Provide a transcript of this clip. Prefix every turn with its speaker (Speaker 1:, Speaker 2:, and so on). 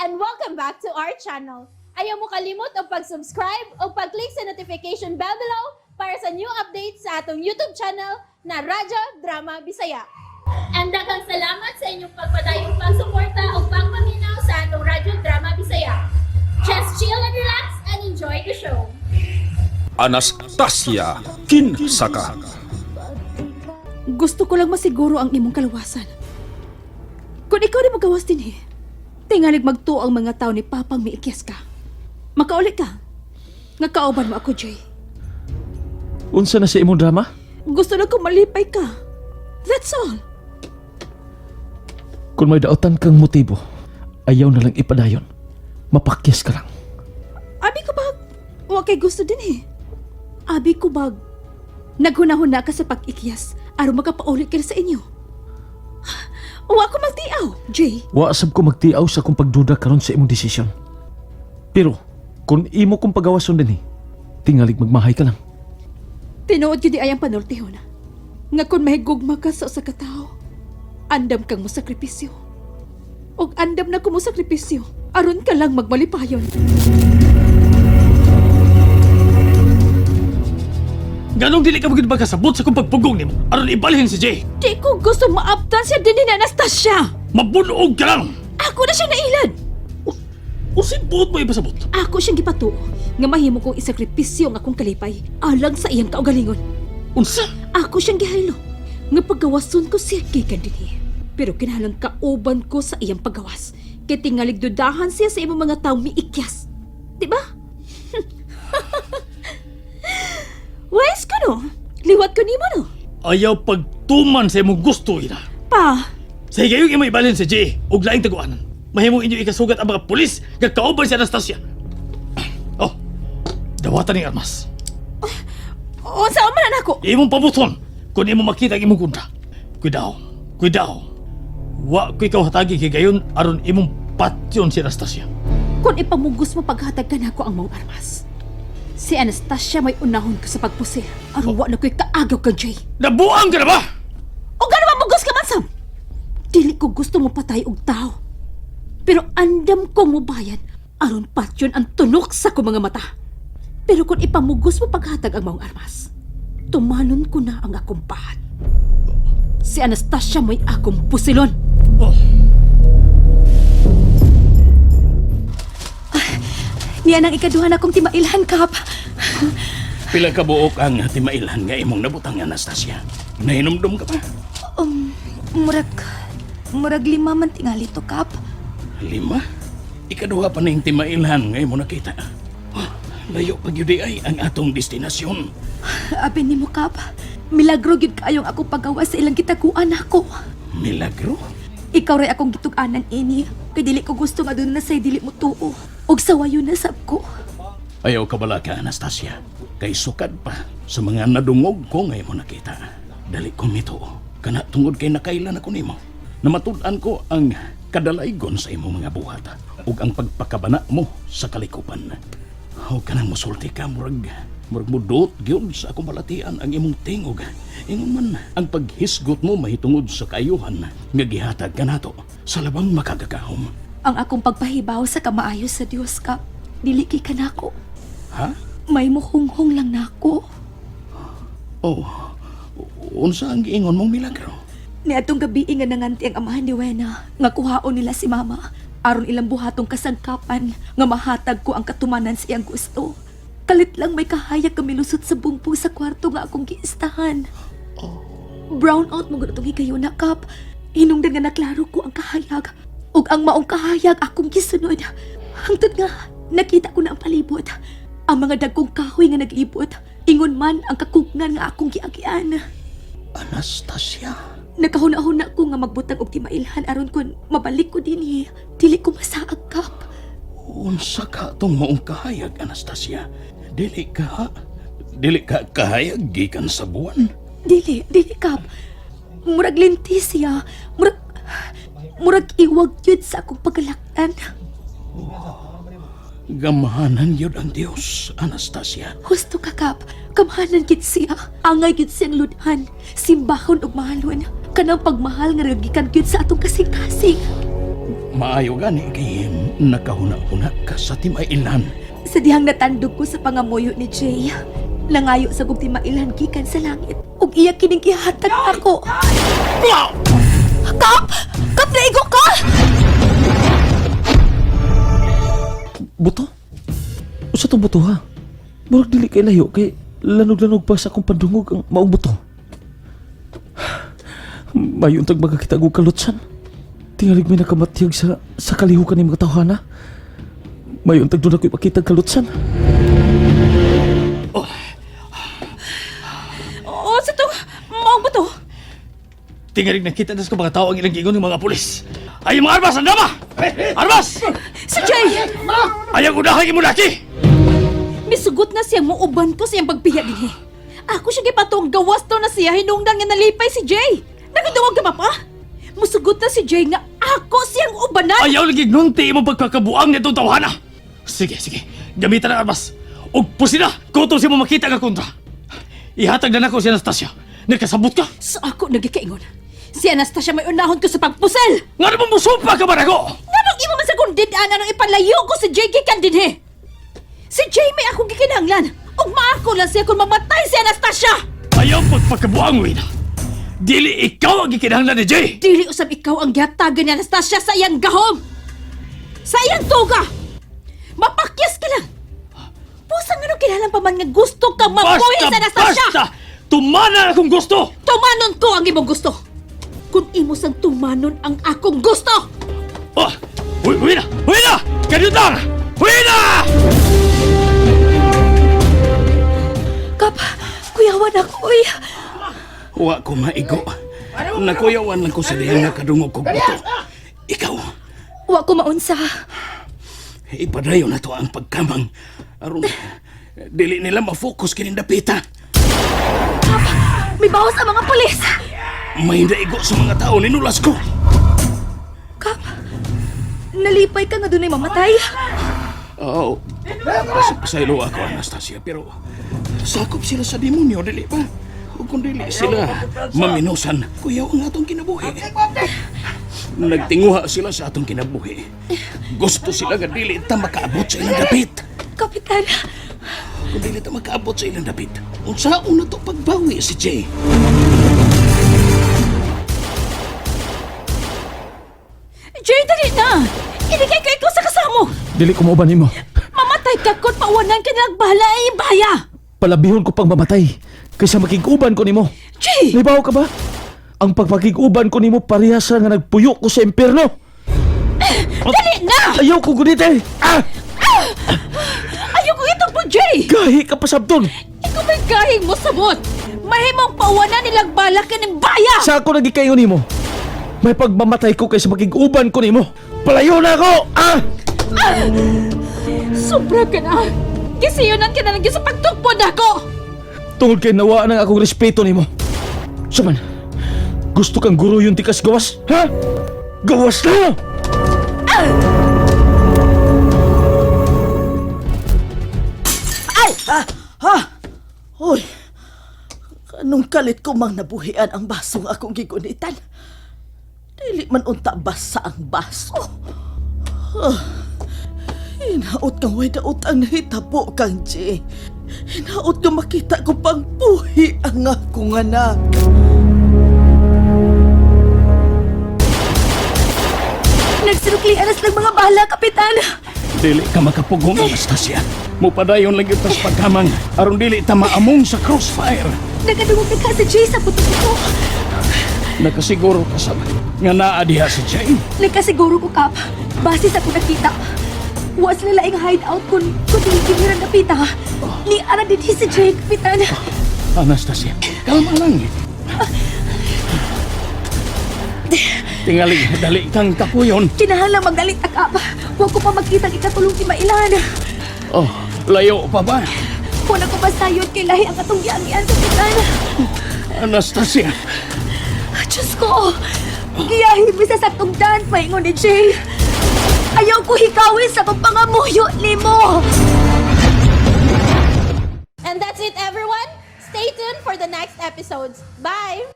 Speaker 1: and welcome back to our channel. Ayaw mo kalimot o pag-subscribe o pag-click sa notification bell below para sa new updates sa atong YouTube channel na Radyo Drama Bisaya. And daghang salamat sa inyong pagpadayong pagsuporta o pagpaminaw sa atong Radyo Drama Bisaya. Just chill and relax and enjoy the show.
Speaker 2: Anastasia Kinsaka.
Speaker 3: Gusto ko lang masiguro ang imong kaluwasan. Kung ikaw di magawas din tingalig magtuo ang mga tao ni Papang miikyas ka. Makauli ka. Nga kauban mo ako, Jay.
Speaker 2: Unsa na sa imong drama?
Speaker 3: Gusto lang kong malipay ka. That's all.
Speaker 2: Kung may daotan kang motibo, ayaw na lang ipadayon. Mapakyas ka lang.
Speaker 3: Abi ko bag, wa kay gusto din Abi ko bag, naghunahuna ka sa pag-ikyas aron makapauli ka na sa inyo. Wa ko magtiaw, Jay.
Speaker 2: Wa sab ko magtiaw sa kung pagduda karon sa imong desisyon. Pero, kung imo kong pagawason din tingalig magmahay ka lang.
Speaker 3: Tinuod ko di ayang panultihon. Nga kung mahigugma ka sa usa ka tao, andam kang musakripisyo. Og andam na ko musakripisyo, aron ka lang magmalipayon.
Speaker 4: Ganong dili ka magiging magkasabot sa kung pagpugong nimo aron ibalhin si Jay.
Speaker 3: Di ko gusto maaptan siya din ni Anastasia.
Speaker 4: Mabunog ka lang!
Speaker 3: Ako na siya nailad.
Speaker 4: Usin buot mo ipasabot.
Speaker 3: Ako siyang gipatuo nga mahimo kong isakripisyo ang akong kalipay alang sa iyang kaugalingon.
Speaker 4: Unsa?
Speaker 3: Ako siyang gihaylo nga paggawason ko siya gikan dinhi. Pero kinahanglan kauban ko sa iyang paggawas. Kay tingalig dudahan siya sa imong mga taong miikyas. Diba? Wais ko no? Liwat ko nimo no?
Speaker 4: Ayaw pagtuman sa imong gusto ina.
Speaker 3: Pa,
Speaker 4: Sa higayong imo ibalhin si Jay og laing taguanan. Mahimo inyo ikasugat ang mga pulis nga kauban si Anastasia. Oh, dawatan ni armas.
Speaker 3: unsa man na ako?
Speaker 4: Imong pabuton kung imo makita ang imong kunda. Kuidaw. Wa ko ikaw hatagi kay gayon aron imong patyon si Anastasia.
Speaker 3: Kung ipamugos mo paghatag ka na ako ang mong armas. Si Anastasia may unahon ko sa pagpusil. Aron wa na ko'y kaagaw kang Jay.
Speaker 4: Nabuang ka na ba?
Speaker 3: O gano'n mamugos ka man, Sam? Dili ko gusto mo patay og tao. Pero andam kong mubayad aron patyon ang tunok sa ko mga mata. Pero kung ipamugos mo paghatag ang maong armas, tumanon ko na ang akong pahat. Si Anastasia may akong pusilon.
Speaker 4: Oh.
Speaker 3: Niyan ang ikaduhan akong timailhan, Kap.
Speaker 4: Pila ka buok ang timailhan nga imong nabutang Anastasia. Nahinumdum ka pa?
Speaker 3: Murag 5 man tingali to, Kap.
Speaker 4: 5? Ikaduha pa na yung timailhan nga imong nakita. Layo pag yun ay ang atong destinasyon.
Speaker 3: Abi ni mo, Kap. Milagro gyud kayong akong pagawa sa ilang kitaguan ako.
Speaker 4: Milagro?
Speaker 3: Ikaw ray akong gitug-anan ini. Kay dili ko gusto nga doon na say dili mo tuo. Og sawayo na sab ko.
Speaker 4: Ayaw ka bala ka, Anastasia. Kay sukad pa sa mga nadungog ko nga imong nakita. Dali ko mito. Kana tungod kay nakailan ako nimo. Namatudan ko ang kadalaygon sa imong mga buhat ug ang pagpakabana mo sa kalikupan. Huwag ka nang musulti ka, murag mudot gyud sa akong balatian ang imong tingog. Ingon man ang paghisgot mo mahitungod sa kaayuhan nga gihatag kanato sa labang makagagahom.
Speaker 3: Ang akong pagpahibaw sa kamaayo sa Dios, Kap. Dili kay kanako.
Speaker 4: Ha?
Speaker 3: May muhunghong lang nako.
Speaker 4: Oh, unsa ang giingon mong milagro?
Speaker 3: Niadtong gabi nga nanganti ang amahan ni Wena nga kuhaon nila si Mama aron ilang buhatong kasangkapan nga mahatag ko ang katumanan sa iyang gusto. Kalit lang may kahayag kamilusot sa bungpong sa kwarto nga akong giistahan. Brown out mo ganitong higayon na, Kap. Hinungdan nga naklaro ko ang kahayag. Ug ang maong kahayag akong gisunod. Hangtod nga, nakita ko na ang palibot. Ang mga dagkong kahoy nga nag-ibot. Ingon man ang kakugnan nga akong giagian.
Speaker 4: Anastasia?
Speaker 3: Nakahuna-huna ko nga magbutang og timailhan aron kun mabalik ko dinhi. Dili ko masaag, Kap.
Speaker 4: Unsa ka tong maong kahayag, Anastasia? Dili ka kahayag gikan sa buwan?
Speaker 3: Dili, Kap. Murag lintis siya. Murag iwag yun sa akong pagkalaktan.
Speaker 4: Gamahanan yun ang Diyos, Anastasia.
Speaker 3: Husto ka, Kap. Kamahanan gid siya. Angay gid siyang ludhan. Simbahon ug mahalon. Kanang pagmahal nga nagikan gyud sa atong kasing-kasing.
Speaker 4: maayo gani kay nakahuna-huna ka sa timailan.
Speaker 3: Sa dihang natandog ko sa pangamuyo ni Jay, nangayo sa gugti mailan gikan sa langit, ug iya kining gihatag ako. Kap! Kap, naigo ka!
Speaker 2: Buto? Usa tong buto ha? Murag dili kay layo kay lanog-lanog pa sa akong pandungog ang maong buto. Mayon tag magakita og kalutsan. Tingalig may nakamatyag sa kalihukan ni mga tawhana. Mayon tag doon ako'y makita og kalutsan.
Speaker 3: Oo, sa to, maong ba to?
Speaker 4: Tingalig nakita na sa mga tao ang ilang gigon ng mga pulis. Ay mga armas, ang dama! Armas!
Speaker 3: Si Jay!
Speaker 4: Ayaw unahin mo laki!
Speaker 3: Misugot na siya mo uban ko siyang pagpiya din eh. Ako siya gipatong gawas to na siya hinungdang nga nalipay si Jay. Nagdawag ka pa? Musugot na si Jay nga ako siyang ubanan.
Speaker 4: Ayaw lagi nunti mo pagkakabuang nitong tawhana. Sige, sige. Gamitan ang armas. Ug pusina, kutong siya mo makita ka kontra. Ihatag na nako si Anastasia. Nagkasabot ka?
Speaker 3: So ako nagkikaingon. Si Anastasia may unahon ko sa pagpusel.
Speaker 4: Nga naman mo sumpa ka ba nako?
Speaker 3: Nga nung imo man sa kundidaan anong ipalayo ko si Jay gikan din he. Si Jay may akong gikinahanglan. Ug maako lang siya kung mamatay si Anastasia.
Speaker 4: Ayaw pagpakabuang, Wina. Dili ikaw ang gikinahanglan ni Jay.
Speaker 3: Dili usab ikaw ang gihatagan ni Anastasia sa iyang gahom. Sa iyang tuga. Mapakyas ka lang. Pusang nga nung kinahanglan pa man nga gusto kang mabuhi sa Anastasia.
Speaker 4: Basta! Tumana akong gusto!
Speaker 3: Tumanon ko ang imong gusto. Kung imo sang tumanon ang akong gusto.
Speaker 4: Oh! Wina! Wina! Kanyutang! Wina!
Speaker 3: Kap, kuyawan ako eh.
Speaker 4: Wa ko maigo. Nakuyawan lang ko sa dihang nga kadungog kong buto. Ikaw,
Speaker 3: Wa ko maunsa.
Speaker 4: ipadayon na to ang pagkamang. Aron, dili nila ma-focus kinindapita.
Speaker 3: May bawas ang mga pulis.
Speaker 4: May naigo sa mga tao, ninulas ko.
Speaker 3: Kap, nalipay ka nga doon ay mamatay.
Speaker 4: Oo. Pasaylo ako, Anastasia, pero sakop sila sa demonyo, dili ba? O kung dili sila maminusan, kuyaw ang atong kinabuhi. Nagtinguha sila sa atong kinabuhi. Gusto sila nga dili ta makaabot sa ilang dapit.
Speaker 3: Kapitan,
Speaker 4: Kung dili ta makaabot sa ilang dapit, unsaon na to pagbawi si Jay?
Speaker 3: Jay, dali na. Iligay ko ikaw sa kasamo.
Speaker 2: Dili ko mauban nimo.
Speaker 3: Mamatay ka kung pauwanan ka nilang bahala ay baya.
Speaker 2: Palabihon ko pang mamatay kaysa makiguban ko nimo.
Speaker 3: Jay!
Speaker 2: Libaw ka ba? Ang pagpakiguban ko nimo parehas ra nga nagpuyo ko sa impyerno.
Speaker 3: Dali na!
Speaker 2: Ayaw ko gunit eh!
Speaker 3: Ayoko ito po, Jay!
Speaker 2: Gahi ka pa sabton!
Speaker 3: Ikaw may gahing mo sabot. Mahimong pauwanan nilang bala ka ng baya.
Speaker 2: Sa ako nagikayo nimo. May pagmamatay ko kaysa makiguban ko nimo. Palayo na ako!
Speaker 3: Sobra ka na. Kisiyonan ka na lang sa pagtukpod ako.
Speaker 2: Tungod kay nawaan ang akong respeto nimo. Saman, gusto kang guro yung tikas gawas? Ha? Gawas na!
Speaker 5: Hoy, anong kalit ko mang nabuhian ang basong akong gigunitan? Dili man unta basa ang baso. Hinaot kang way daot ang nahitabo kang Jay. Hinaot ka makita ko pang buhi ang akong anak.
Speaker 3: Nagsinukli aras lang mga bala, Kapitan.
Speaker 4: Dili ka makapugong, Anastasia. Mupadayon lang ito sa pagkamang. Aron dili ta maamong sa crossfire.
Speaker 3: Nagadungog na ka sa Jay sa putok ko.
Speaker 4: Nakasiguro ka sa nga naa diha si Jay.
Speaker 3: Nagkasiguro ko, Kap. Base sa kung nakita. Was na laing hideout kung tinigimiran na pita. Ni ara din si Jay, Kapitan.
Speaker 4: Anastasia, kalma lang. Tingali, dali kang kapuyon.
Speaker 3: Kinahanglan magdalit na, Kap. Huwag ko pa magkita ang ikatulong ni Mailan.
Speaker 4: Oh, layo pa ba?
Speaker 3: Kung ako masayod kay lahi ang atong giangian, Kapitan.
Speaker 4: Anastasia,
Speaker 3: Diyos ko! Giyahin mi sa saktong daan, paingon ni Jay. Ayaw ko hikawin sa pagpangamuyo ni mo!
Speaker 1: And that's it, everyone. Stay tuned for the next episodes. Bye!